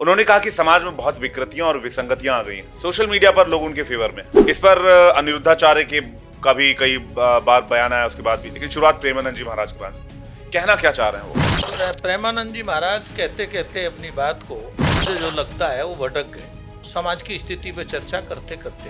उन्होंने कहा कि समाज में बहुत विकृतियां और विसंगतियां आ गई हैं। सोशल मीडिया पर लोग उनके फेवर में। इस पर अनिरुद्धाचार्य के का भी कई बार बयान आया उसके बाद भी, लेकिन शुरुआत प्रेमानंद जी महाराज के पास से। कहना क्या चाह रहे हैं वो? प्रेमानंद जी महाराज कहते कहते अपनी बात को, मुझे जो लगता है वो भटक गए। समाज की स्थिति पे चर्चा करते करते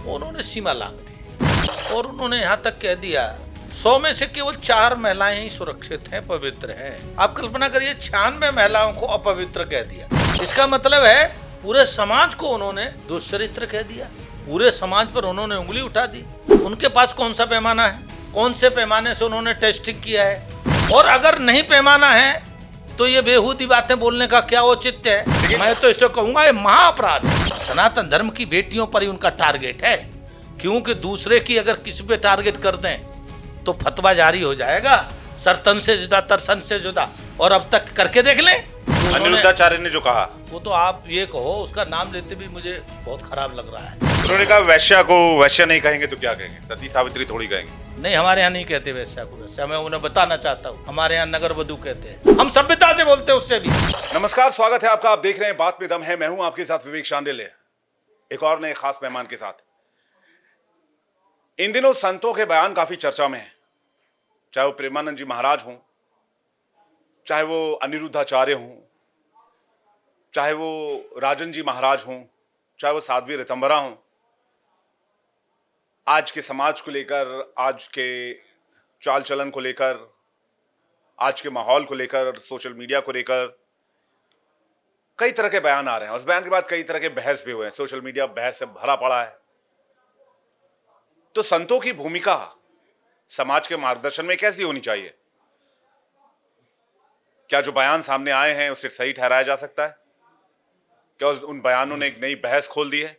उन्होंने सीमा लांघ दी और उन्होंने यहाँ तक कह दिया 100 में से केवल 4 महिलाएं ही सुरक्षित हैं, पवित्र हैं। आप कल्पना करिए 96 महिलाओं को अपवित्र कह दिया। इसका मतलब है पूरे समाज को उन्होंने दुष्चरित्र कह दिया, पूरे समाज पर उन्होंने उंगली उठा दी। उनके पास कौन सा पैमाना है, कौन से पैमाने से उन्होंने टेस्टिंग किया है, और अगर नहीं पैमाना है तो ये बेहूदी बातें बोलने का क्या औचित्य है। मैं तो इसे कहूंगा ये महाअपराध है। सनातन धर्म की बेटियों पर ही उनका टारगेट है, क्योंकि दूसरे की अगर किसी पे टारगेट कर दें तो फतवा जारी हो जाएगा, सरतन से जुदा तरसन से जुदा। और अब तक करके देख लें। अनिरुद्धाचार्य ने जो कहा वो तो आप ये कहो, उसका नाम लेते भी मुझे बहुत खराब लग रहा है। उन्होंने कहा वैश्या को वैश्या नहीं कहेंगे तो क्या कहेंगे, सती सावित्री थोड़ी कहेंगे। नहीं, हमारे यहाँ नहीं कहते वैश्या को वैश्या। मैं उन्हें बताना चाहता हूँ, हमारे यहाँ नगर वधू कहते हैं। हम सभ्यता से बोलते हैं उससे भी। नमस्कार, स्वागत है आपका। आप देख रहे हैं बात में दम है। मैं हूं आपके साथ विवेक शांडिल्य, एक और नए खास मेहमान के साथ। इन दिनों संतों के बयान काफी चर्चा में है, चाहे वो प्रेमानंद जी महाराज हों, चाहे वो अनिरुद्धाचार्य हों, चाहे वो राजन जी महाराज हों, चाहे वो साध्वी ऋतंबरा हों। आज के समाज को लेकर, आज के चाल चलन को लेकर, आज के माहौल को लेकर, सोशल मीडिया को लेकर कई तरह के बयान आ रहे हैं। उस बयान के बाद कई तरह के बहस भी हुए हैं। सोशल मीडिया बहस से भरा पड़ा है। तो संतों की भूमिका समाज के मार्गदर्शन में कैसी होनी चाहिए? क्या जो बयान सामने आए हैं उसे सही ठहराया जा सकता है? क्या उन बयानों ने एक नई बहस खोल दी है?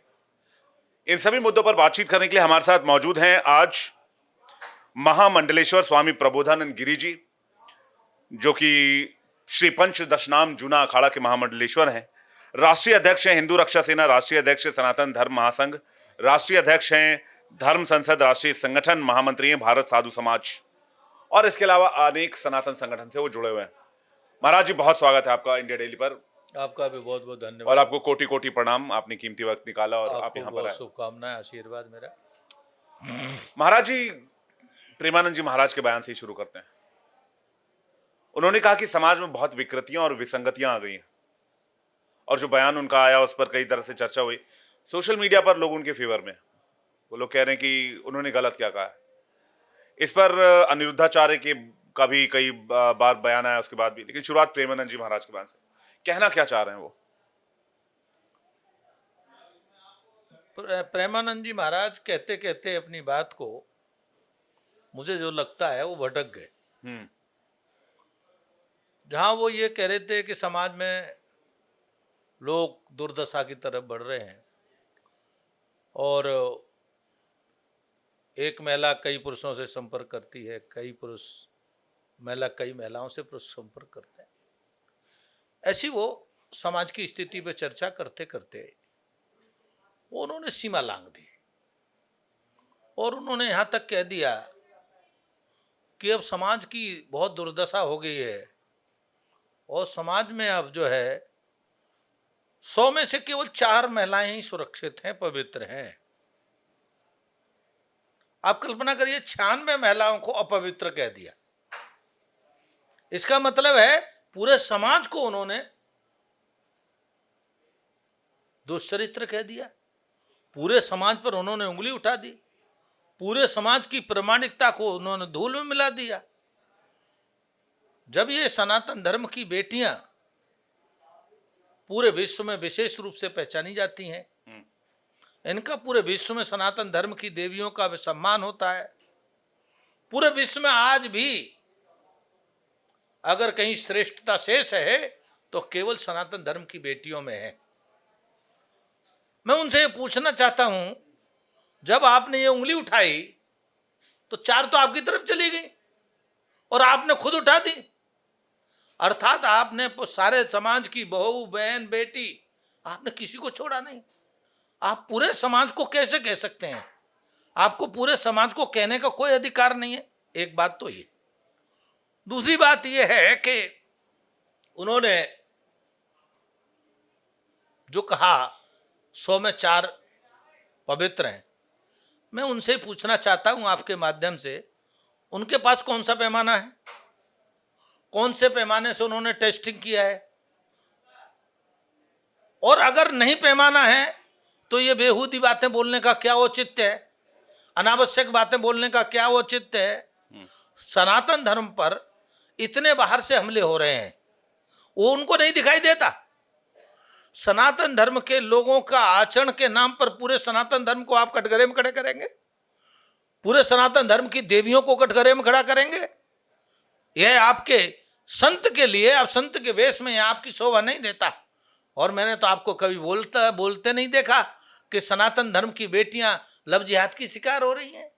इन सभी मुद्दों पर बातचीत करने के लिए हमारे साथ मौजूद हैं आज महामंडलेश्वर स्वामी प्रबोधानंद गिरी जी, जो कि श्री पंच दशनाम जूना अखाड़ा के महामंडलेश्वर हैं, राष्ट्रीय अध्यक्ष हैं हिंदू रक्षा सेना, राष्ट्रीय अध्यक्ष हैं सनातन धर्म महासंघ, राष्ट्रीय अध्यक्ष हैं धर्म संसद राष्ट्रीय संगठन, महामंत्री हैं भारत साधु समाज, और इसके अलावा अनेक सनातन संगठन से वो जुड़े हुए हैं। महाराज जी, बहुत स्वागत है आपका इंडिया डेली पर। आपका भी बहुत बहुत धन्यवाद और आपको कोटि कोटि प्रणाम, आपने कीमती वक्त निकाला और आप यहाँ पर आए। शुभकामनाएं, आशीर्वाद मेरा। महाराज जी, प्रेमानंद जी महाराज के बयान से ही शुरू करते हैं। उन्होंने कहा कि समाज में बहुत विकृतियां और विसंगतियां आ गई हैं, और जो बयान उनका आया उस पर कई तरह से चर्चा हुई। सोशल मीडिया पर लोग उनके फेवर में, वो लोग कह रहे हैं कि उन्होंने गलत क्या कहा है। इस पर अनिरुद्धाचार्य के का भी कई बार बयान आया उसके बाद भी, लेकिन शुरुआत प्रेमानंद जी महाराज के बयान से। कहना क्या चाह रहे हैं वो? प्रेमानंद जी महाराज कहते कहते अपनी बात को, मुझे जो लगता है वो भटक गए। जहां वो ये कह रहे थे कि समाज में लोग दुर्दशा की तरफ बढ़ रहे हैं और एक महिला कई पुरुषों से संपर्क करती है, कई महिलाओं से पुरुष संपर्क करते हैं, ऐसी वो समाज की स्थिति पे चर्चा करते करते उन्होंने सीमा लांघ दी और उन्होंने यहाँ तक कह दिया कि अब समाज की बहुत दुर्दशा हो गई है और समाज में अब जो है 100 में से केवल 4 महिलाएं ही सुरक्षित हैं, पवित्र हैं। आप कल्पना करिए 96 महिलाओं को अपवित्र कह दिया। इसका मतलब है पूरे समाज को उन्होंने दुष्चरित्र कह दिया, पूरे समाज पर उन्होंने उंगली उठा दी, पूरे समाज की प्रामाणिकता को उन्होंने धूल में मिला दिया। जब ये सनातन धर्म की बेटियां पूरे विश्व में विशेष रूप से पहचानी जाती हैं, इनका पूरे विश्व में सनातन धर्म की देवियों का सम्मान होता है। पूरे विश्व में आज भी अगर कहीं श्रेष्ठता शेष है तो केवल सनातन धर्म की बेटियों में है। मैं उनसे ये पूछना चाहता हूं, जब आपने ये उंगली उठाई तो 4 तो आपकी तरफ चली गई और आपने खुद उठा दी, अर्थात आपने सारे समाज की बहू, बहन, बेटी, आपने किसी को छोड़ा नहीं। आप पूरे समाज को कैसे कह सकते हैं? आपको पूरे समाज को कहने का कोई अधिकार नहीं है। एक बात तो ये। दूसरी बात यह है कि उन्होंने जो कहा 100 में 4 पवित्र हैं, मैं उनसे पूछना चाहता हूं आपके माध्यम से, उनके पास कौन सा पैमाना है? कौन से पैमाने से उन्होंने टेस्टिंग किया है? और अगर नहीं पैमाना है तो ये बेहूदी बातें बोलने का क्या औचित्य है? अनावश्यक बातें बोलने का क्या औचित्य है? सनातन धर्म पर इतने बाहर से हमले हो रहे हैं, वो उनको नहीं दिखाई देता? सनातन धर्म के लोगों का आचरण के नाम पर पूरे सनातन धर्म को आप कटघरे में खड़े करेंगे? पूरे सनातन धर्म की देवियों को कटघरे में खड़ा करेंगे? यह आपके संत के लिए, आप संत के वेश में, आपकी शोभा नहीं देता। और मैंने तो आपको कभी बोलते नहीं देखा कि सनातन धर्म की बेटियां लव जिहाद की शिकार हो रही हैं।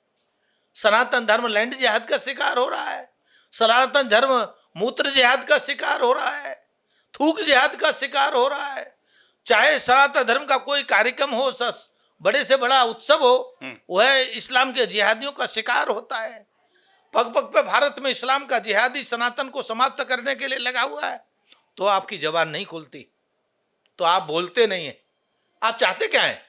सनातन धर्म लैंड जिहाद का शिकार हो रहा है। सनातन धर्म मूत्र जिहाद का शिकार हो रहा है, थूक जिहाद का शिकार हो रहा है। चाहे सनातन धर्म का कोई कार्यक्रम हो, बड़े से बड़ा उत्सव हो, वह इस्लाम के जिहादियों का शिकार होता है। पग पग पे भारत में इस्लाम का जिहादी सनातन को समाप्त करने के लिए लगा हुआ है। तो आपकी जबान नहीं खुलती, तो आप बोलते नहीं है। आप चाहते क्या है?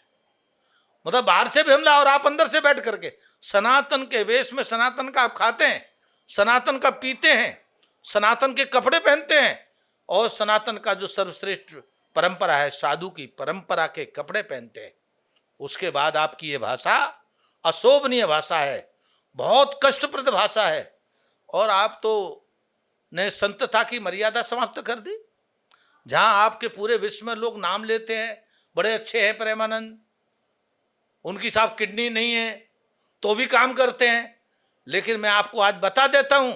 मतलब बाहर से भी हमला और आप अंदर से बैठ करके सनातन के वेश में सनातन का आप खाते हैं, सनातन का पीते हैं, सनातन के कपड़े पहनते हैं, और सनातन का जो सर्वश्रेष्ठ परंपरा है, साधु की परंपरा के कपड़े पहनते हैं। उसके बाद आपकी ये भाषा अशोभनीय भाषा है, बहुत कष्टप्रद भाषा है। और आप तो ने संतता की मर्यादा समाप्त कर दी। जहां आपके पूरे विश्व में लोग नाम लेते हैं, बड़े अच्छे हैं प्रेमानंद, उनकी साहब किडनी नहीं है तो भी काम करते हैं। लेकिन मैं आपको आज बता देता हूं,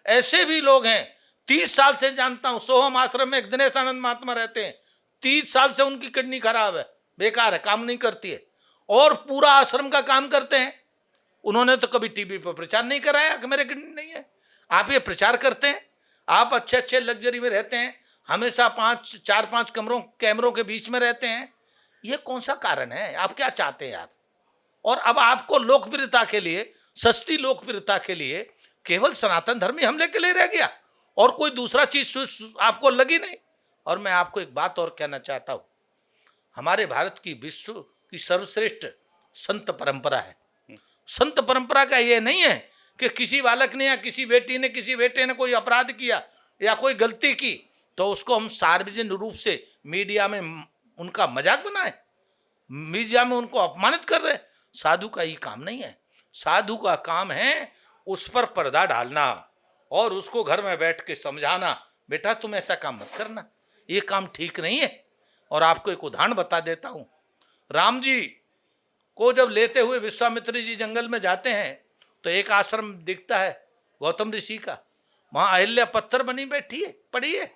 ऐसे भी लोग हैं, 30 साल से जानता हूं, सोहम आश्रम में एक दिनेश आनंद महात्मा रहते हैं, 30 साल से उनकी किडनी खराब है, बेकार है, काम नहीं करती है, और पूरा आश्रम का काम करते हैं। उन्होंने तो कभी टीवी पर प्रचार नहीं कराया कि मेरे किडनी नहीं है। आप ये प्रचार करते हैं, आप अच्छे अच्छे लग्जरी में रहते हैं, हमेशा 4-5 कैमरों के बीच में रहते हैं। ये कौन सा कारण है? आप क्या चाहते हैं आप? और अब आपको लोकप्रियता के लिए, सस्ती लोकप्रियता के लिए केवल सनातन धर्म ही हमले के लिए रह गया, और कोई दूसरा चीज आपको लगी नहीं। और मैं आपको एक बात और कहना चाहता हूं, हमारे भारत की विश्व की सर्वश्रेष्ठ संत परंपरा है। संत परंपरा का ये नहीं है कि किसी बालक ने या किसी बेटी ने, किसी बेटे ने कोई अपराध किया या कोई गलती की तो उसको हम सार्वजनिक रूप से मीडिया में उनका मजाक बनाए, मीडिया में उनको अपमानित कर रहे। साधु का ये काम नहीं है। साधु का काम है उस पर पर्दा डालना और उसको घर में बैठ के समझाना, बेटा तुम ऐसा काम मत करना, ये काम ठीक नहीं है। और आपको एक उदाहरण बता देता हूं, राम जी को जब लेते हुए विश्वामित्र जी जंगल में जाते हैं तो एक आश्रम दिखता है गौतम ऋषि का। वहां अहिल्या पत्थर बनी बैठी है, पड़ी है,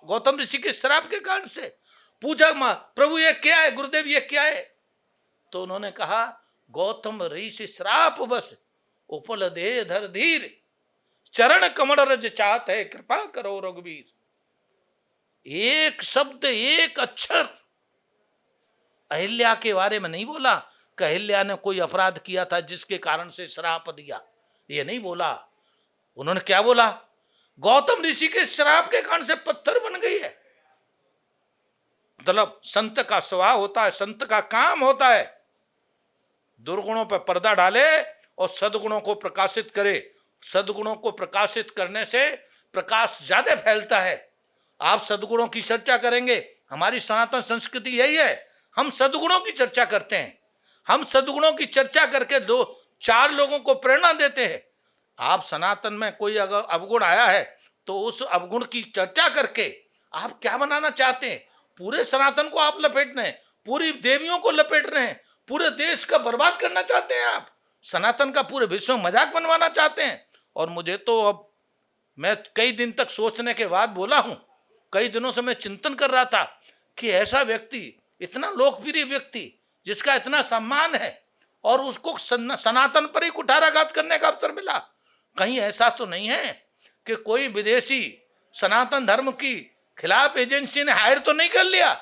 गौतम ऋषि के श्राप के कारण से। पूछा मां, प्रभु ये क्या है? गुरुदेव ये क्या है? तो उन्होंने कहा, गौतम ऋषि श्राप बस उपल दे धर धीर, चरण कमल रज चाहत है, कृपा करो रघुवीर। एक शब्द, एक अक्षर अहिल्या के बारे में नहीं बोला कि अहिल्या ने कोई अपराध किया था जिसके कारण से श्राप दिया, ये नहीं बोला। उन्होंने क्या बोला? गौतम ऋषि के श्राप के कारण से पत्थर बन गई है। मतलब संत का स्वभाव होता है, संत का काम होता है दुर्गुणों पर पर्दा डाले और सद्गुणों को प्रकाशित करे। सद्गुणों को प्रकाशित करने से प्रकाश ज्यादा फैलता है। आप सद्गुणों की चर्चा करेंगे, हमारी सनातन संस्कृति यही है, हम सद्गुणों की चर्चा करते हैं। हम सद्गुणों की चर्चा करके 2-4 लोगों को प्रेरणा देते हैं। आप सनातन में कोई अगर अवगुण आया है तो उस अवगुण की चर्चा करके आप क्या बनाना चाहते हैं? पूरे सनातन को आप लपेट रहे हैं, पूरी देवियों को लपेट रहे हैं, पूरे देश का बर्बाद करना चाहते हैं आप, सनातन का पूरे विश्व में मजाक बनवाना चाहते हैं। और मुझे तो अब, मैं कई दिन तक सोचने के बाद बोला हूं, कई दिनों से मैं चिंतन कर रहा था कि ऐसा व्यक्ति, इतना लोकप्रिय व्यक्ति जिसका इतना सम्मान है और उसको सनातन पर ही कुठाराघात करने का अवसर मिला। कहीं ऐसा तो नहीं है कि कोई विदेशी सनातन धर्म की खिलाफ एजेंसी ने हायर तो नहीं कर लिया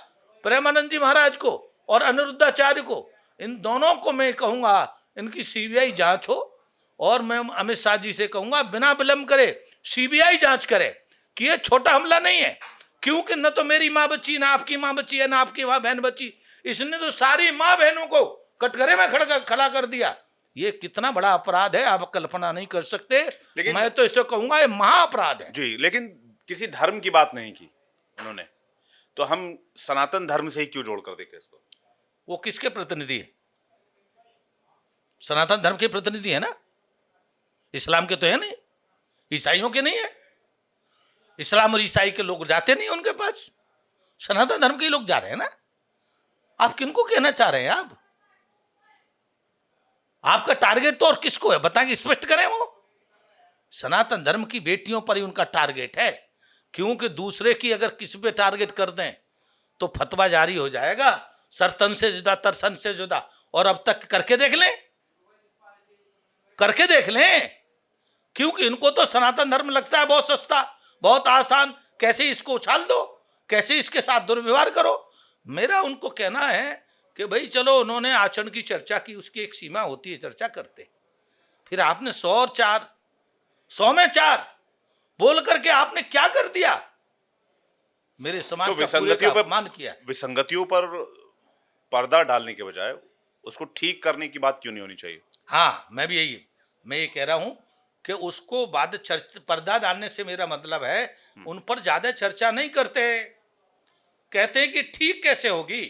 प्रेमानंद जी महाराज को और अनिरुद्धाचार्य को? इन दोनों को मैं कहूंगा इनकी सीबीआई जांच हो, और मैं अमित शाह जी से कहूंगा बिना विलंब करे सीबीआई जांच करे कि यह छोटा हमला नहीं है, क्योंकि न तो मेरी माँ बची, ना आपकी माँ बची है, ना आपकी माँ बहन बची। इसने तो सारी माँ बहनों को कटघरे में खड़ा कर दिया। ये कितना बड़ा अपराध है, आप कल्पना नहीं कर सकते। लेकिन मैं तो इसे कहूंगा ये महाअपराध है जी, लेकिन किसी धर्म की बात नहीं की उन्होंने, तो हम सनातन धर्म से ही क्यों जोड़ कर देखें इसको? वो किसके प्रतिनिधि है? सनातन धर्म के प्रतिनिधि है ना, इस्लाम के तो है नहीं, ईसाइयों के नहीं है। इस्लाम और ईसाई के लोग जाते नहीं उनके पास, सनातन धर्म के लोग जा रहे हैं ना। आप किनको कहना चाह रहे हैं? आपका टारगेट तो और किसको है बताएंगे, स्पष्ट करें। वो सनातन धर्म की बेटियों पर ही उनका टारगेट है, क्योंकि दूसरे की अगर किसी पे टारगेट कर दें तो फतवा जारी हो जाएगा, सर तन से जुदा तरसन से जुदा। और अब तक करके देख लें, करके देख लें, क्योंकि इनको तो सनातन धर्म लगता है बहुत सस्ता, बहुत आसान। कैसे इसको उछाल दो, कैसे इसके साथ दुर्व्यवहार करो। मेरा उनको कहना है कि भाई चलो, उन्होंने आचरण की चर्चा की, उसकी एक सीमा होती है, चर्चा करते। फिर आपने 100 और 4, 100 में 4 बोल करके आपने क्या कर दिया? मेरे समाज तो का पूरे का अपमान किया। विसंगतियों पर पर्दा डालने के बजाय उसको ठीक करने की बात क्यों नहीं होनी चाहिए? हाँ, मैं भी यही, मैं ये कह रहा हूं कि उसको बाद पर्दा डालने से मेरा मतलब है उन पर ज्यादा चर्चा नहीं करते। कहते हैं कि ठीक कैसे होगी,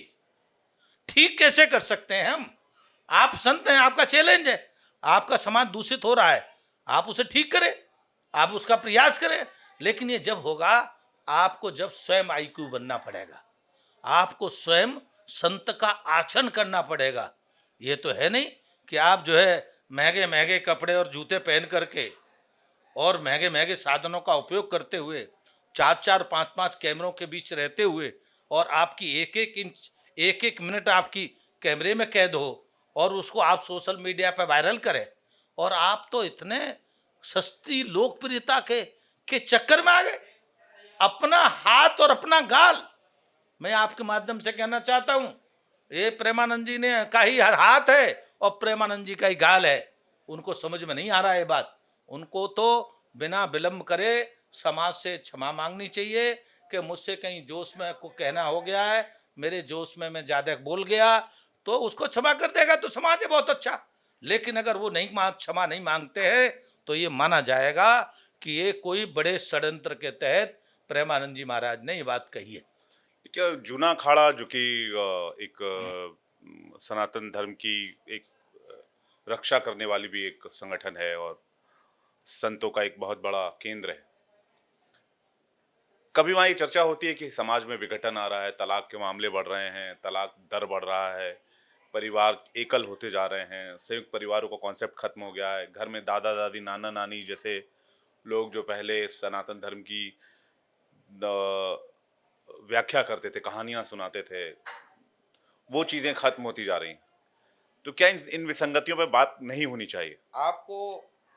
ठीक कैसे कर सकते हैं हम? आप संत हैं, आपका चैलेंज है, आपका समाज दूषित हो रहा है, आप उसे ठीक करें, आप उसका प्रयास करें। लेकिन ये जब होगा, आपको जब स्वयं आईक्यू बनना पड़ेगा, आपको स्वयं संत का आचरण करना पड़ेगा। ये तो है नहीं कि आप जो है महंगे महंगे कपड़े और जूते पहन करके और महंगे महंगे साधनों का उपयोग करते हुए, 4-4, 5-5 कैमरों के बीच रहते हुए, और आपकी एक एक इंच, एक एक मिनट आपकी कैमरे में कैद हो और उसको आप सोशल मीडिया पर वायरल करें। और आप तो इतने सस्ती लोकप्रियता के चक्कर में आ गए, अपना हाथ और अपना गाल। मैं आपके माध्यम से कहना चाहता हूं, ये प्रेमानंद जी ने का ही हाथ है और प्रेमानंद जी का ही गाल है। उनको समझ में नहीं आ रहा है बात। उनको तो बिना विलंब करे समाज से क्षमा मांगनी चाहिए कि मुझसे कहीं जोश में को कहना हो गया है, मेरे जोश में मैं ज्यादा बोल गया, तो उसको क्षमा कर देगा तो समाज है बहुत अच्छा। लेकिन अगर वो नहीं क्षमा नहीं मांगते हैं तो ये माना जाएगा कि ये कोई बड़े षड्यंत्र के तहत प्रेमानंद जी महाराज ने ये बात कही है। क्या जूना अखाड़ा, जो कि एक सनातन धर्म की एक रक्षा करने वाली भी एक संगठन है और संतों का एक बहुत बड़ा केंद्र है, कभी वहाँ ये चर्चा होती है कि समाज में विघटन आ रहा है, तलाक के मामले बढ़ रहे हैं, तलाक दर बढ़ रहा है, परिवार एकल होते जा रहे हैं, संयुक्त परिवारों का कॉन्सेप्ट खत्म हो गया है, घर में दादा दादी नाना नानी जैसे लोग जो पहले सनातन धर्म की व्याख्या करते थे, कहानियां सुनाते थे, वो चीजें खत्म होती जा रही हैं। तो क्या इन विसंगतियों पर बात नहीं होनी चाहिए? आपको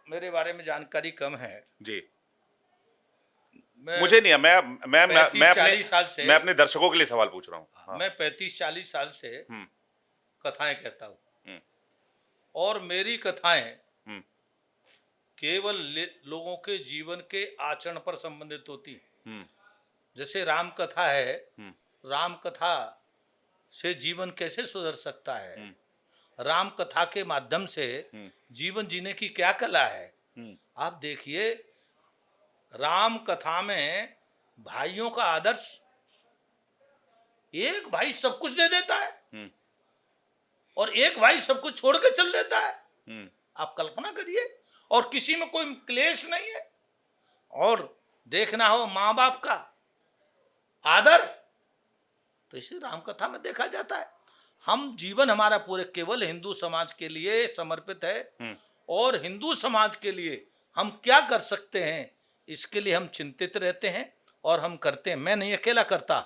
मेरे बारे में जानकारी कम है जी, मैं मुझे नहीं है, मैं 35-40 साल से, मैं अपने दर्शकों के लिए सवाल पूछ रहा हूँ। हाँ। मैं 35-40 साल से कथाएं कहता हूँ और मेरी कथाएं केवल लोगों के जीवन के आचरण पर संबंधित होती। जैसे राम कथा है, राम कथा से जीवन कैसे सुधर सकता है, राम कथा के माध्यम से जीवन जीने की क्या कला है। आप देखिए, राम कथा में भाइयों का आदर्श, एक भाई सब कुछ दे देता है और एक भाई सब कुछ छोड़ के चल देता है। आप कल्पना करिए, और किसी में कोई क्लेश नहीं है। और देखना हो माँ बाप का आदर, तो इसे राम कथा में देखा जाता है। हम जीवन हमारा पूरे केवल हिंदू समाज के लिए समर्पित है और हिंदू समाज के लिए हम क्या कर सकते हैं, इसके लिए हम चिंतित रहते हैं और हम करते हैं। मैं नहीं अकेला करता,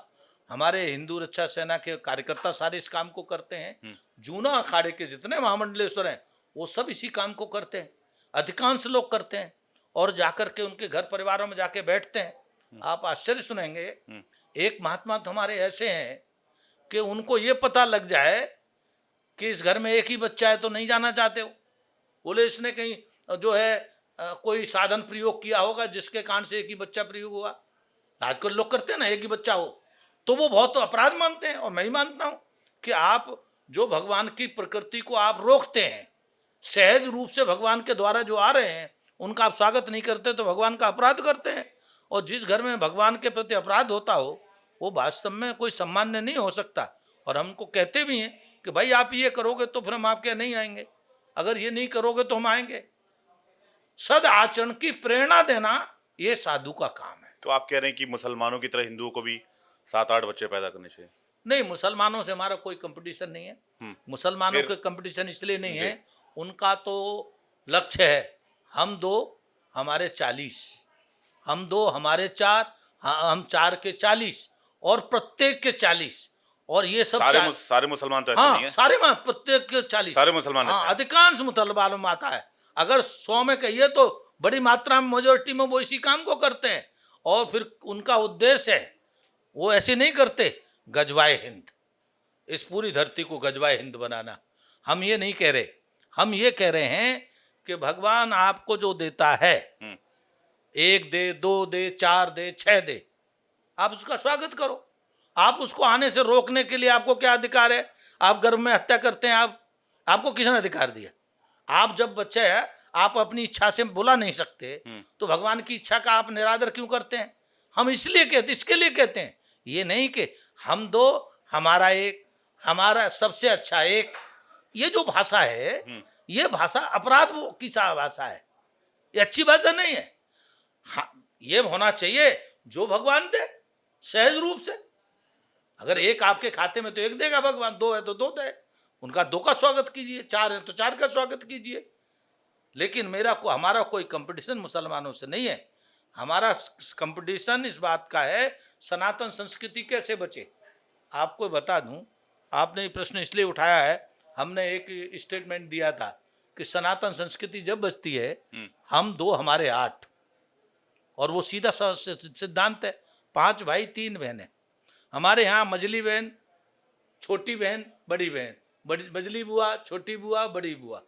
हमारे हिंदू रक्षा सेना के कार्यकर्ता सारे इस काम को करते हैं। जूना अखाड़े के जितने महामंडलेश्वर हैं वो सब इसी काम को करते हैं, अधिकांश लोग करते हैं और जाकर के उनके घर परिवारों में जाके बैठते हैं। आप आश्चर्य सुनेंगे, एक महात्मा तो हमारे ऐसे हैं कि उनको ये पता लग जाए कि इस घर में एक ही बच्चा है तो नहीं जाना चाहते हो। बोले इसने कहीं जो है कोई साधन प्रयोग किया होगा जिसके कारण से एक ही बच्चा प्रयोग हुआ। आजकल लोग करते हैं ना, एक ही बच्चा हो तो वो बहुत अपराध मानते हैं। और मैं ही मानता हूं कि आप जो भगवान की प्रकृति को आप रोकते हैं, सहज रूप से भगवान के द्वारा जो आ रहे हैं उनका आप स्वागत नहीं करते तो भगवान का अपराध करते हैं। और जिस घर में भगवान के प्रति अपराध होता हो वो वास्तव में कोई सम्मान्य नहीं हो सकता। और हमको कहते भी हैं कि भाई आप ये करोगे तो फिर हम आपके यहाँ नहीं आएंगे, अगर ये नहीं करोगे तो हम आएंगे। सद आचरण की प्रेरणा देना ये साधु का काम है। तो आप कह रहे हैं कि मुसलमानों की तरह हिंदुओं को भी 7-8 बच्चे पैदा करने चाहिए? नहीं, मुसलमानों से हमारा कोई कंपटीशन नहीं है। मुसलमानों के कंपटीशन इसलिए नहीं है, उनका तो लक्ष्य है हम 2 हमारे 40, हम 2 हमारे 4, हम 4 के 40 और प्रत्येक के 40। और ये सब सारे मुसलमान तो ऐसे नहीं है। सारे प्रत्येक के 40 सारे मुसलमान ऐसे हैं। अधिकांश मुसलमानों में आता है। अगर 100 में कहिए तो बड़ी मात्रा में मेजोरिटी में वो इसी काम को करते हैं। और फिर उनका उद्देश्य है, वो ऐसे नहीं करते गजवाए हिंद, इस पूरी धरती को गजवाए हिंद बनाना। हम ये नहीं कह रहे, हम ये कह रहे हैं कि भगवान आपको जो देता है, 1 दे, 2 दे, 4 दे, 6 दे, आप उसका स्वागत करो। आप उसको आने से रोकने के लिए आपको क्या अधिकार है? आप गर्भ में हत्या करते हैं, आपको किसने अधिकार दिया? आप जब बच्चे हैं आप अपनी इच्छा से बुला नहीं सकते तो भगवान की इच्छा का आप निरादर क्यों करते हैं? हम इसलिए कहते, इसके लिए कहते हैं, ये नहीं कि हम 2 हमारा 1, हमारा सबसे अच्छा 1। ये जो भाषा है ये भाषा अपराध की भाषा है, ये अच्छी भाषा नहीं है। हाँ, ये होना चाहिए जो भगवान दे सहज रूप से। अगर 1 आपके खाते में तो 1 देगा भगवान, 2 है तो 2 दे, उनका 2 का स्वागत कीजिए, 4 है तो 4 का स्वागत कीजिए। लेकिन हमारा कोई कंपटीशन मुसलमानों से नहीं है। हमारा कंपटीशन इस बात का है सनातन संस्कृति कैसे बचे। आपको बता दूं, आपने ये प्रश्न इसलिए उठाया है, हमने एक स्टेटमेंट दिया था कि सनातन संस्कृति जब बचती है हम 2 हमारे 8, और वो सीधा सिद्धांत है। 5 भाई 3 बहनें। हमारे यहाँ मझली बहन, छोटी बहन, बड़ी बहन, मझली बुआ, छोटी बुआ, बड़ी बुआ,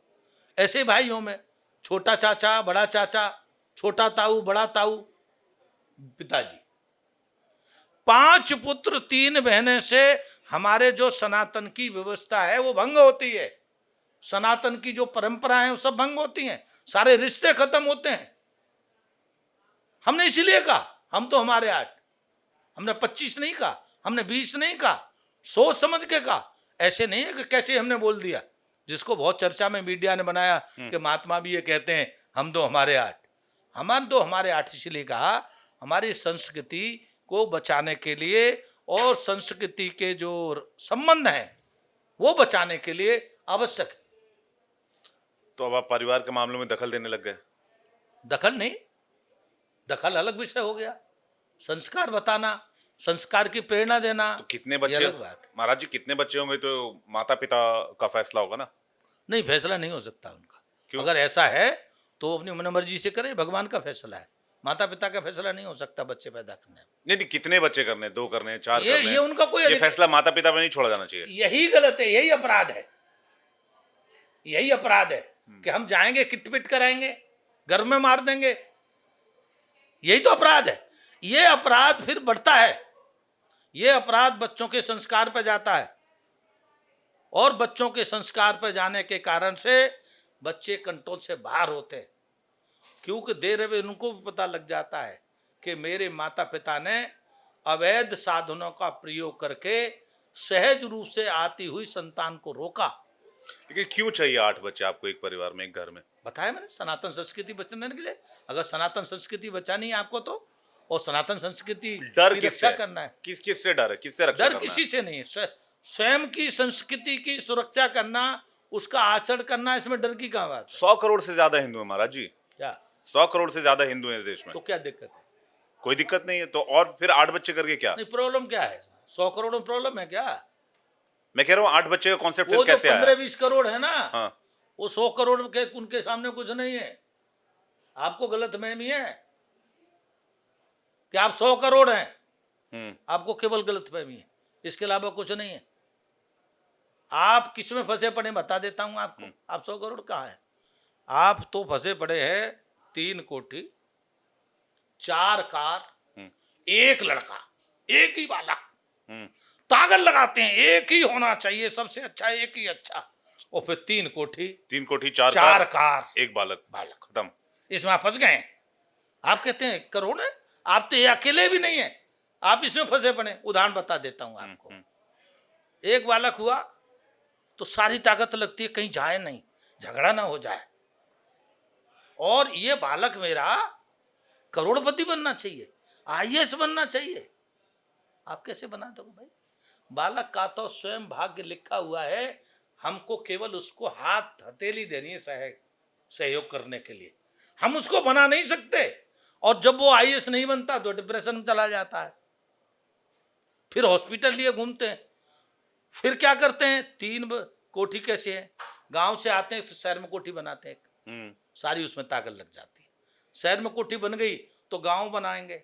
ऐसे भाइयों में छोटा चाचा, बड़ा चाचा, छोटा ताऊ, बड़ा ताऊ, पिताजी। 5 पुत्र 3 बहनें से हमारे जो सनातन की व्यवस्था है वो भंग होती है। सनातन की जो परंपरा है वो सब भंग होती हैं, सारे रिश्ते खत्म होते हैं। हमने इसीलिए कहा हम तो हमारे 8, हमने 25 नहीं कहा, हमने 20 नहीं कहा, सोच समझ के कहा। ऐसे नहीं है कि कैसे हमने बोल दिया, जिसको बहुत चर्चा में मीडिया ने बनाया कि महात्मा भी ये कहते हैं हम 2 हमारे 8। हमारे 2 हमारे 8 इसलिए कहा, हमारी संस्कृति को बचाने के लिए और संस्कृति के जो संबंध हैं वो बचाने के लिए आवश्यक है। तो अब आप परिवार के मामलों में दखल देने लग गए? दखल नहीं, दखल अलग विषय हो गया। संस्कार बताना, संस्कार की प्रेरणा देना। तो कितने बच्चे महाराज जी, कितने बच्चे होंगे तो माता पिता का फैसला होगा ना? नहीं, फैसला नहीं हो सकता उनका। क्यों? अगर ऐसा है तो अपनी मनमर्जी से करे, भगवान का फैसला है, माता पिता का फैसला नहीं हो सकता बच्चे पैदा करने में। नहीं, कितने बच्चे करने, 2 करने, 4 ये करने, ये उनका कोई ये फैसला माता पिता पे नहीं छोड़ा जाना चाहिए। यही गलत है, यही अपराध है, यही अपराध है कि हम जाएंगे किट पिट कराएंगे, घर में मार देंगे, यही तो अपराध है। ये अपराध फिर बढ़ता है, ये अपराध बच्चों के संस्कार पर जाता है, और बच्चों के संस्कार पर जाने के कारण से बच्चे कंट्रोल से बाहर होते हैं। क्योंकि देर में उनको भी पता लग जाता है कि मेरे माता पिता ने अवैध साधनों का प्रयोग करके सहज रूप से आती हुई संतान को रोका। लेकिन क्यों चाहिए 8 बच्चे आपको एक परिवार में, एक घर में? बताया मैंने, सनातन संस्कृति बचाने के लिए। अगर सनातन संस्कृति बचानी है आपको तो, और सनातन संस्कृति डर की रक्षा करना है। किससे डर है, किससे रक्षा डर करना किसी से नहीं है। स्वयं की संस्कृति की सुरक्षा करना, उसका आचरण करना, इसमें डर की कहाँ बात? 100 करोड़ से ज्यादा हिंदू है महाराज जी। क्या 100 करोड़ से ज्यादा हिंदू है इस देश में? तो क्या दिक्कत है? कोई दिक्कत नहीं है तो, और फिर 8 बच्चे करके क्या? नहीं, प्रॉब्लम क्या है? 100 करोड़ में प्रॉब्लम है क्या? मैं कह रहा हूँ 8 बच्चे का कॉन्सेप्ट वो कैसे आया? 15-20 करोड़ है ना, हाँ। वो 100 करोड़ के उनके सामने कुछ नहीं है। आपको गलतफहमी है कि आप 100 करोड़ हैं, आपको केवल गलतफहमी है, इसके अलावा कुछ नहीं है। आप किस में फंसे पड़े बता देता हूं आपको। आप 100 करोड़ कहाँ है? आप तो फंसे पड़े हैं 3 कोठी, 4 कार, एक लड़का, एक ही बालक, हम्म, ताकत लगाते हैं एक ही होना चाहिए, सबसे अच्छा एक ही अच्छा, और फिर 3 कोठी 3 कोठी 4 4 कार कार, 1 बालक बालक। खत्म। इसमें आप फंस गए। आप कहते हैं करोड़ है, आप तो ये अकेले भी नहीं है, आप इसमें फंसे पड़े। उदाहरण बता देता हूं आपको। एक बालक हुआ तो सारी ताकत लगती है कहीं जाए नहीं, झगड़ा ना हो जाए, और ये बालक मेरा करोड़पति बनना चाहिए, आईएएस बनना चाहिए। आप कैसे बना दोगे भाई? बालक का तो स्वयं भाग्य लिखा हुआ है, हमको केवल उसको हाथ हथेली देनी है सहयोग करने के लिए, हम उसको बना नहीं सकते। और जब वो आईएएस नहीं बनता तो डिप्रेशन में चला जाता है, फिर हॉस्पिटल लिए घूमते हैं, फिर क्या करते हैं, 3 कोठी कैसे है, गांव से आते हैं तो शहर में कोठी बनाते हैं, सारी उसमें ताकत लग जाती है। शहर में कोठी बन गई तो गांव बनाएंगे,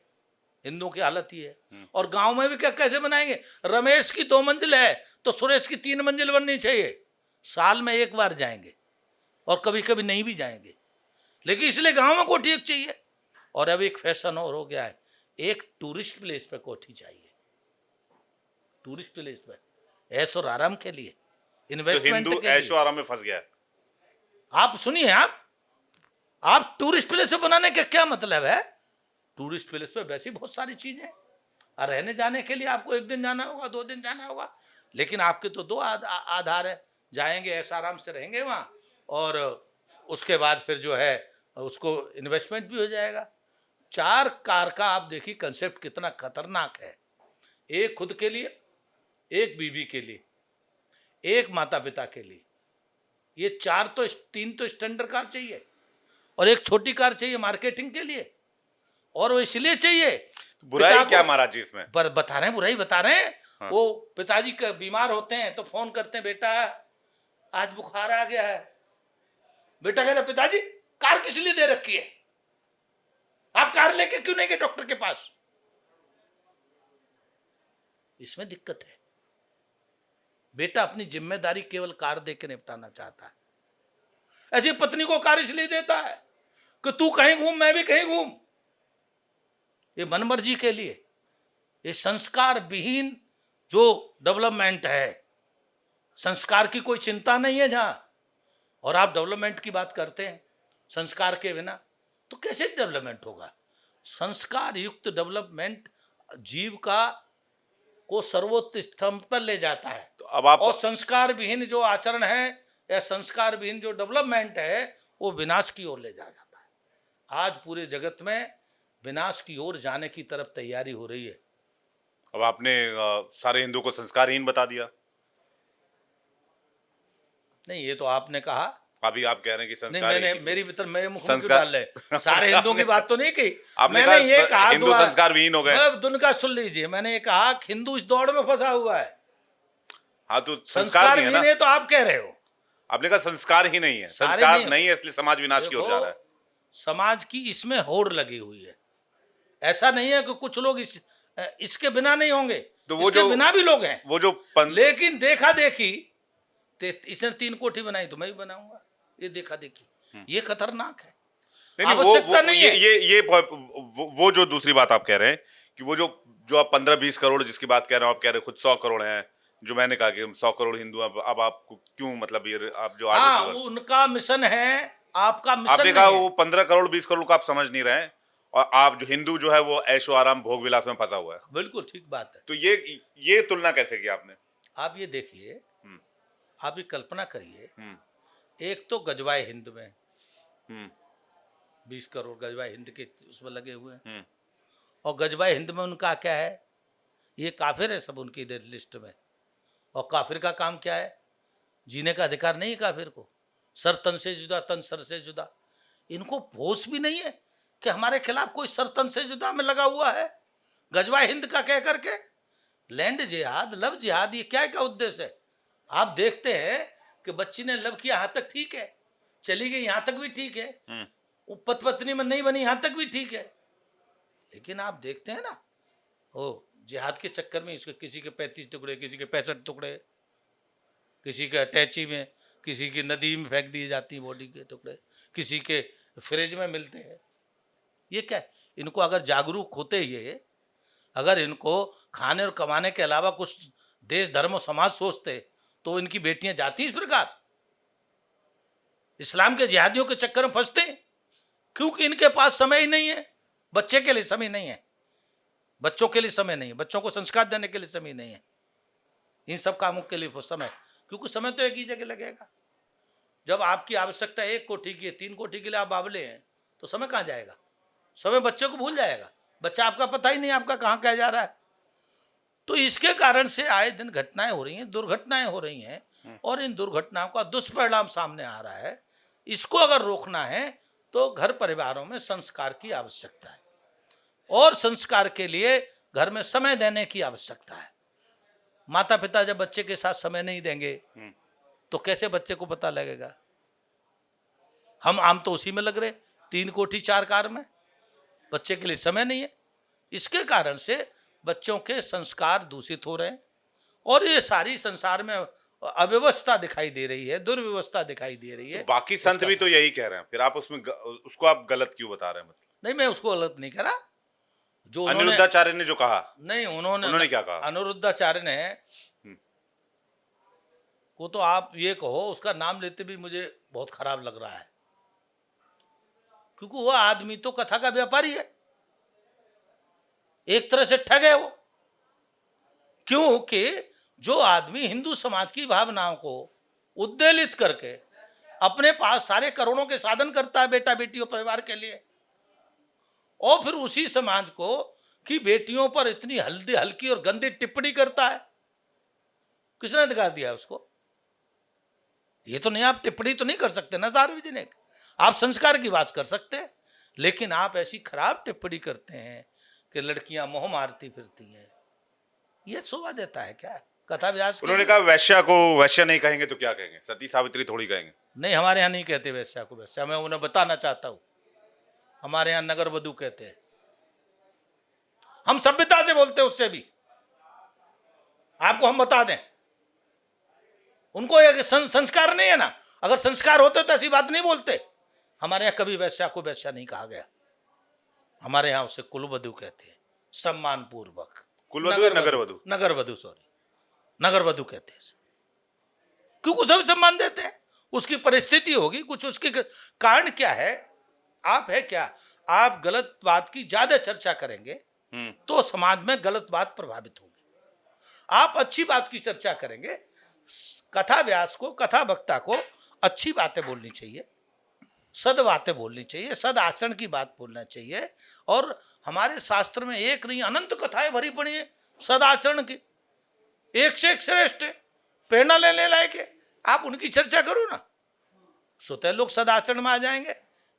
हिंदुओं की हालत ही है। और गांव में भी क्या कैसे बनाएंगे, रमेश की 2 मंजिल है तो सुरेश की 3 मंजिल बननी चाहिए। साल में एक बार जाएंगे और कभी कभी नहीं भी जाएंगे, लेकिन इसलिए गांव में कोठी एक चाहिए। और अब एक फैशन और हो गया है, एक टूरिस्ट प्लेस पे कोठी चाहिए, टूरिस्ट प्लेस पे ऐशो आराम के लिए, तो इन्वेस्टमेंट हिंदू के ऐशो लिए। आराम में फंस गया है। आप सुनिए, आप टूरिस्ट प्लेस बनाने का क्या मतलब है? टूरिस्ट प्लेस पे वैसे ही बहुत सारी चीजें हैं, और रहने जाने के लिए आपको 1 दिन जाना होगा, 2 दिन जाना होगा, लेकिन आपके तो 2 आधार है, जाएंगे ऐसा आराम से रहेंगे वहाँ, और उसके बाद फिर जो है उसको इन्वेस्टमेंट भी हो जाएगा। 4 कार का आप देखिए कंसेप्ट कितना खतरनाक है। एक खुद के लिए, एक बीवी के लिए, एक माता पिता के लिए, ये 3 तो स्टैंडर्ड कार चाहिए, और एक छोटी कार चाहिए मार्केटिंग के लिए। और वो इसलिए चाहिए, बुराई क्या महाराज जी इसमें? बता रहे हैं, बुराई बता रहे हैं। हाँ। वो पिताजी का बीमार होते हैं तो फोन करते हैं, बेटा आज बुखार आ गया है। बेटा कहता पिताजी कार किस लिए दे रखी है, आप कार लेके क्यों नहीं गए डॉक्टर के पास? इसमें दिक्कत है। बेटा अपनी जिम्मेदारी केवल कार दे के निपटाना चाहता है। ऐसी पत्नी को कार इसलिए देता है कि तू कहीं घूम मैं भी कहीं घूम, ये मनमर्जी के लिए। ये संस्कार विहीन जो डेवलपमेंट है, संस्कार की कोई चिंता नहीं है जहां, और आप डेवलपमेंट की बात करते हैं संस्कार के बिना, तो कैसे डेवलपमेंट होगा? संस्कार युक्त डेवलपमेंट जीव का को सर्वोच्च स्तंभ पर ले जाता है। तो अब आप और संस्कार विहीन जो आचरण है या संस्कार विहीन जो डेवलपमेंट है वो विनाश की ओर ले जा जाता है। आज पूरे जगत में विनाश की ओर जाने की तरफ तैयारी हो रही है। अब आपने सारे हिंदू को संस्कारहीन बता दिया। नहीं, ये तो आपने कहा। अभी आप कह रहे हैं कि नहीं, संस्कार मेरे मुख में क्यों संस्कार- डाल रहे? सारे हिंदुओं की बात तो नहीं की। आपने मैंने ये कहा कहा हिंदू संस्कार विहीन हो गए। दुनिया सुन लीजिए, मैंने ये कहा कि हिंदू इस दौड़ में फंसा हुआ है। हाँ, तो संस्कार नहीं है ना। विहीन है तो आप कह रहे हो। आपने कहा संस्कार ही नहीं है, सारे संस्कार नहीं है, इसलिए समाज विनाश की ओर जा देखो, रहा है। समाज की इसमें होड़ लगी हुई है। ऐसा नहीं है कि कुछ लोग इसके बिना नहीं होंगे, तो वो इसके जो बिना भी लोग हैं, वो जो लेकिन देखा देखी इसने 3 कोठी बनाई तो मैं भी बनाऊंगा, ये देखा देखी, ये खतरनाक है। नहीं, आवश्यकता नहीं है। ये वो जो दूसरी बात आप कह रहे हैं कि वो जो आप 15-20 करोड़ जिसकी बात कह रहे हो, आप कह रहे हो खुद 100 करोड़ हैं, जो मैंने कहा कि 100 करोड़ हिंदू, अब आपको क्यों, मतलब ये आप जो हाँ, उनका मिशन है, आपका मिशन आपने कहा नहीं है। वो 15 करोड़ 20 करोड़ को आप समझ नहीं रहे हैं, और आप जो हिंदू जो है वो ऐशो आराम भोग विलास में फंसा हुआ है। बिल्कुल ठीक बात है। तो ये तुलना कैसे की आपने? आप ये देखिए, आप ये कल्पना करिए, हम्म, एक तो गजवाए हिंद में हम्म, 20 करोड़ गजवाए हिंद के उसमें लगे हुए हैं, हम्म, और गजवाए हिंद में उनका क्या है, ये काफिर है सब उनकी लिस्ट में। और काफिर का काम क्या है? जीने का अधिकार नहीं है काफिर को, सर तन से जुदा, तन सर से जुदा। इनको होश भी नहीं है कि हमारे खिलाफ कोई सर तन से जुदा में लगा हुआ है। गजवाए हिंद का कह करके लैंड जिहाद, लव जिहाद, ये क्या उद्देश्य है? आप देखते हैं कि बच्ची ने लव किया, यहां तक ठीक है, चली गई यहां तक भी ठीक है, वो पत्नी में नहीं बनी यहां तक भी ठीक है, लेकिन आप देखते हैं ना, ओ जिहाद के चक्कर में इसके किसी के 35 टुकड़े, किसी के 65 टुकड़े, किसी के अटैची में, किसी की नदी में फेंक दिए जाती हैं बॉडी के टुकड़े, किसी के फ्रिज में मिलते हैं। ये क्या है? इनको अगर जागरूक होते ये अगर इनको खाने और कमाने के अलावा कुछ देश धर्म और समाज सोचते तो इनकी बेटियां जाती इस प्रकार, इस्लाम के जिहादियों के चक्कर में फंसते? क्योंकि इनके पास समय ही नहीं है, बच्चे के लिए समय नहीं है, बच्चों के लिए समय नहीं है, बच्चों को संस्कार देने के लिए समय नहीं है, इन सब कामों के लिए समय, क्योंकि समय तो एक ही जगह लगेगा। जब आपकी आवश्यकता 1 कोठी की है, 3 कोठी के लिए आप बावले हैं, तो समय कहाँ जाएगा? समय बच्चे को भूल जाएगा, बच्चा आपका पता ही नहीं आपका कहाँ क्या जा रहा है। तो इसके कारण से आए दिन घटनाएं हो रही हैं, दुर्घटनाएं हो रही हैं, और इन दुर्घटनाओं का दुष्परिणाम सामने आ रहा है। इसको अगर रोकना है तो घर परिवारों में संस्कार की आवश्यकता है, और संस्कार के लिए घर में समय देने की आवश्यकता है। माता पिता जब बच्चे के साथ समय नहीं देंगे तो कैसे बच्चे को पता लगेगा? हम तो उसी में लग रहे, 3 कोठी 4 कार में, बच्चे के लिए समय नहीं है। इसके कारण से बच्चों के संस्कार दूषित हो रहे हैं, और ये सारी संसार में अव्यवस्था दिखाई दे रही है, दुर्व्यवस्था दिखाई दे रही है। तो बाकी संत भी तो यही कह रहे हैं, फिर आप उसको आप गलत क्यों बता रहे हैं? मतलब नहीं, मैं उसको गलत नहीं कह रहा। जो अनिरुद्धाचार्य ने जो कहा, नहीं, उन्होंने क्या कहा? अनिरुद्धाचार्य ने को तो आप ये कहो, उसका नाम लेते भी मुझे बहुत खराब लग रहा है, क्योंकि वो आदमी तो कथा का व्यापारी है, एक तरह से ठग है वो। क्योंकि जो आदमी हिंदू समाज की भावनाओं को उद्वेलित करके अपने पास सारे करोड़ों के साधन करता है बेटा बेटियों परिवार के लिए, और फिर उसी समाज को कि बेटियों पर इतनी हल्की और गंदी टिप्पणी करता है, किसने अधिकार दिया उसको? ये तो नहीं, आप टिप्पणी तो नहीं कर सकते ना सार्वजनिक, आप संस्कार की बात कर सकते हैं, लेकिन आप ऐसी खराब टिप्पणी करते हैं कि लड़कियां मोह मारती फिरती हैं। ये शोभा देता है क्या कथा व्यास? उन्होंने कहा वैश्या को वैश्या नहीं कहेंगे तो क्या कहेंगे? सती सावित्री थोड़ी कहेंगे? नहीं, हमारे यहाँ नहीं कहते वैश्या को वैश्या, मैं उन्हें बताना चाहता हूं, हमारे यहाँ नगर वधु कहते हैं। हम सभ्यता से बोलते हैं, उससे भी आपको हम बता दें, उनको एक संस्कार नहीं है ना। अगर संस्कार होते तो ऐसी बात नहीं बोलते। हमारे यहाँ कभी वैश्या को वैश्या नहीं कहा गया, हमारे यहाँ उसे कुलवधु कहते हैं, सम्मान पूर्वक। कुलवधु या नगर वधु? नगर वधु, सॉरी, नगर वधु कहते हैं, क्योंकि सभी सम्मान देते हैं। उसकी परिस्थिति होगी कुछ, उसके कारण क्या है, आप है क्या, आप गलत बात की ज्यादा चर्चा करेंगे तो समाज में गलत बात प्रभावित होगी। आप अच्छी बात की चर्चा करेंगे, कथा व्यास को, कथा वक्ता को अच्छी बातें बोलनी चाहिए, सद बातें बोलनी चाहिए, सद आचरण की बात बोलना चाहिए। और हमारे शास्त्र में एक नहीं अनंत कथाएं भरी पड़ी है सद आचरण की, एक से एक श्रेष्ठ है, प्रेरणा लेने लायक है। आप उनकी चर्चा करो ना, स्वतः लोग सद आचरण में आ जाएंगे।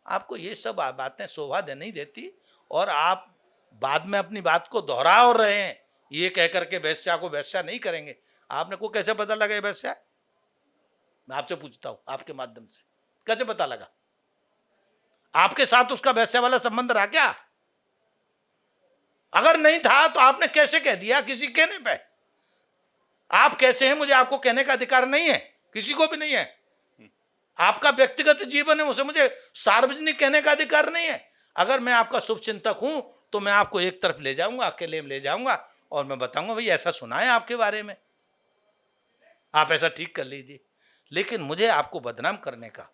आपको ये सब बातें शोभा दे नहीं देती, और आप बाद में अपनी बात को दोहरा और रहे हैं, ये कह करके वैश्या को वैश्या नहीं करेंगे। आपने को कैसे पता लगा ये वैश्या है? मैं आपसे पूछता हूं, आपके माध्यम से कैसे पता लगा? आपके साथ उसका वैश्या वाला संबंध रहा क्या? अगर नहीं था तो आपने कैसे कह दिया किसी कहने पे? आप कैसे हैं मुझे आपको कहने का अधिकार नहीं है, किसी को भी नहीं है। आपका व्यक्तिगत जीवन है, उसे मुझे सार्वजनिक कहने का अधिकार नहीं है। अगर मैं आपका शुभचिंतक हूं तो मैं आपको एक तरफ ले जाऊंगा, अकेले में ले जाऊंगा, और मैं बताऊंगा भाई ऐसा सुना है आपके बारे में, आप ऐसा ठीक कर लीजिए। लेकिन मुझे आपको बदनाम करने का,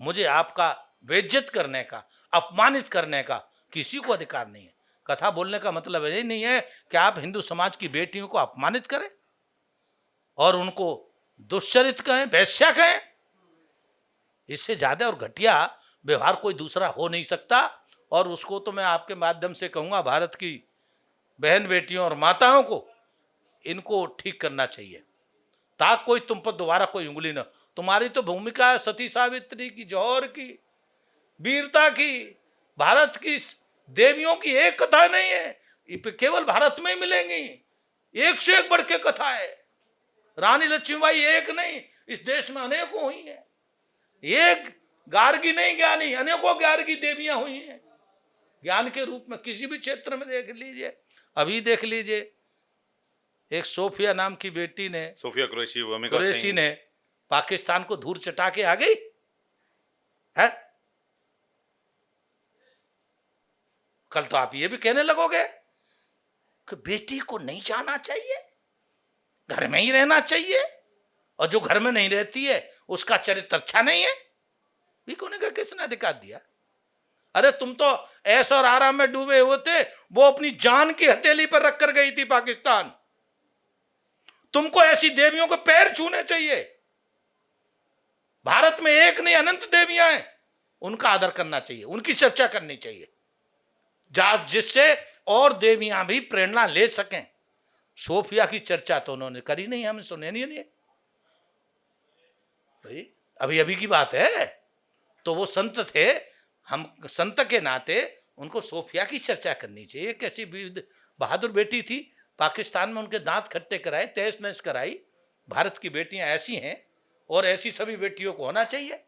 मुझे आपका बेइज्जत करने का, अपमानित करने का किसी को अधिकार नहीं है। कथा बोलने का मतलब ये नहीं है कि आप हिंदू समाज की बेटियों को अपमानित करें और उनको दुष्चरित कहें, वैश्या कहें। इससे ज्यादा और घटिया व्यवहार कोई दूसरा हो नहीं सकता। और उसको तो मैं आपके माध्यम से कहूंगा, भारत की बहन बेटियों और माताओं को इनको ठीक करना चाहिए, ताकि कोई तुम पर दोबारा कोई उंगली न। तुम्हारी तो भूमिका है सती सावित्री की, जौहर की, वीरता की, भारत की देवियों की एक कथा नहीं है, केवल भारत में ही मिलेंगी, एक से एक बढ़ के कथा है। रानी लक्ष्मीबाई एक नहीं, इस देश में अनेकों हुई हैं, एक गार्गी नहीं ज्ञानी, अनेकों गार्गी देवियां हुई हैं ज्ञान के रूप में। किसी भी क्षेत्र में देख लीजिए, अभी देख लीजिए, एक सोफिया नाम की बेटी ने, सोफिया कुरैशी ने पाकिस्तान को धूल चटा के आ गई है। कल तो आप ये भी कहने लगोगे कि बेटी को नहीं जाना चाहिए, घर में ही रहना चाहिए, और जो घर में नहीं रहती है उसका चरित्र अच्छा नहीं है। भिक्खू ने कहा किसने अधिकार दिया? अरे तुम तो ऐश और आराम में डूबे हुए थे, वो अपनी जान की हथेली पर रखकर गई थी पाकिस्तान। तुमको ऐसी देवियों को पैर छूने चाहिए। भारत में एक नहीं अनंत देवियां हैं, उनका आदर करना चाहिए, उनकी चर्चा करनी चाहिए, जिससे और देवियां भी प्रेरणा ले सकें। सोफिया की चर्चा तो उन्होंने करी नहीं, हमें सुने नहीं भाई, अभी अभी की बात है। तो वो संत थे, हम संत के नाते उनको सोफिया की चर्चा करनी चाहिए। कैसी बहादुर बेटी थी, पाकिस्तान में उनके दांत खट्टे कराए, तहस नहस कराई। भारत की बेटियां ऐसी हैं और ऐसी सभी बेटियों को होना चाहिए,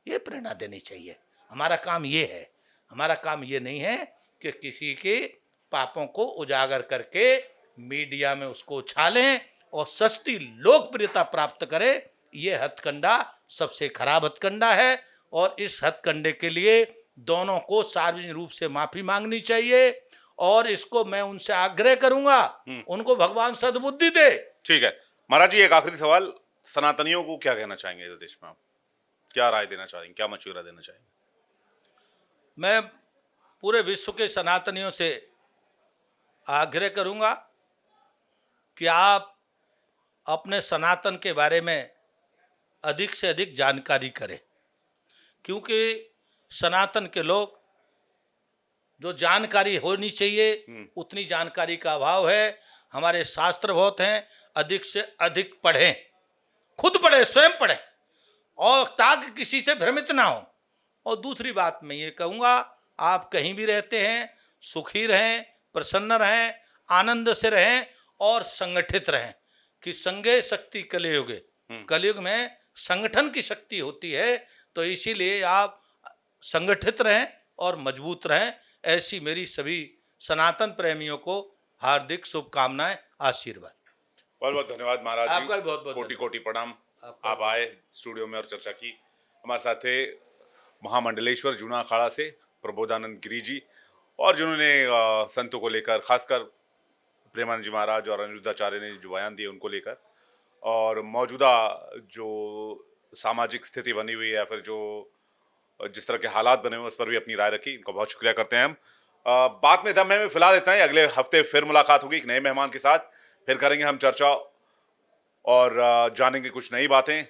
ये प्रेरणा देनी चाहिए। हमारा काम ये है, हमारा काम ये नहीं है कि किसी के पापों को उजागर करके मीडिया में उसको उछालें और सस्ती लोकप्रियता प्राप्त करें। ये हथकंडा सबसे खराब हथकंडा है, और इस हथकंडे के लिए दोनों को सार्वजनिक रूप से माफी मांगनी चाहिए। और इसको मैं उनसे आग्रह करूंगा, उनको भगवान सद्बुद्धि दे। ठीक है महाराज जी, एक आखिरी सवाल, सनातनियों को क्या कहना चाहेंगे इस देश में? आप क्या राय देना चाहेंगे, क्या मशवरा देना चाहेंगे? मैं पूरे विश्व के सनातनियों से आग्रह करूंगा कि आप अपने सनातन के बारे में अधिक से अधिक जानकारी करें, क्योंकि सनातन के लोग जो जानकारी होनी चाहिए उतनी जानकारी का अभाव है। हमारे शास्त्र बहुत हैं, अधिक से अधिक पढ़ें, खुद पढ़ें, स्वयं पढ़ें, और ताकि किसी से भ्रमित ना हो। और दूसरी बात मैं ये कहूँगा, आप कहीं भी रहते हैं सुखी रहें, प्रसन्न रहें, आनंद से रहें और संगठित रहें। कि संगे शक्ति कलयुगे, कलयुग में संगठन की शक्ति होती है, तो इसीलिए आप संगठित रहें और मजबूत रहें। ऐसी मेरी सभी सनातन प्रेमियों को हार्दिक शुभकामनाएं, आशीर्वाद। बहुत बहुत धन्यवाद महाराज जी, आपका भी बहुत बहुत कोटि कोटि प्रणाम। आपका आप आए स्टूडियो में और चर्चा की। हमारे साथ थे महामंडलेश्वर जूना अखाड़ा से प्रबोधानंद गिरी जी, और जिन्होंने संतों को लेकर, खासकर प्रेमानंद जी महाराज और अनिरुद्धाचार्य ने जो बयान दिए उनको लेकर, और मौजूदा जो सामाजिक स्थिति बनी हुई है या फिर जो जिस तरह के हालात बने हुए उस पर भी अपनी राय रखी। इनका बहुत शुक्रिया करते हैं हम। बात में दम है, फिलहाल इतना ही। अगले हफ्ते फिर मुलाकात होगी एक नए मेहमान के साथ, फिर करेंगे हम चर्चा और जानेंगे कुछ नई बातें।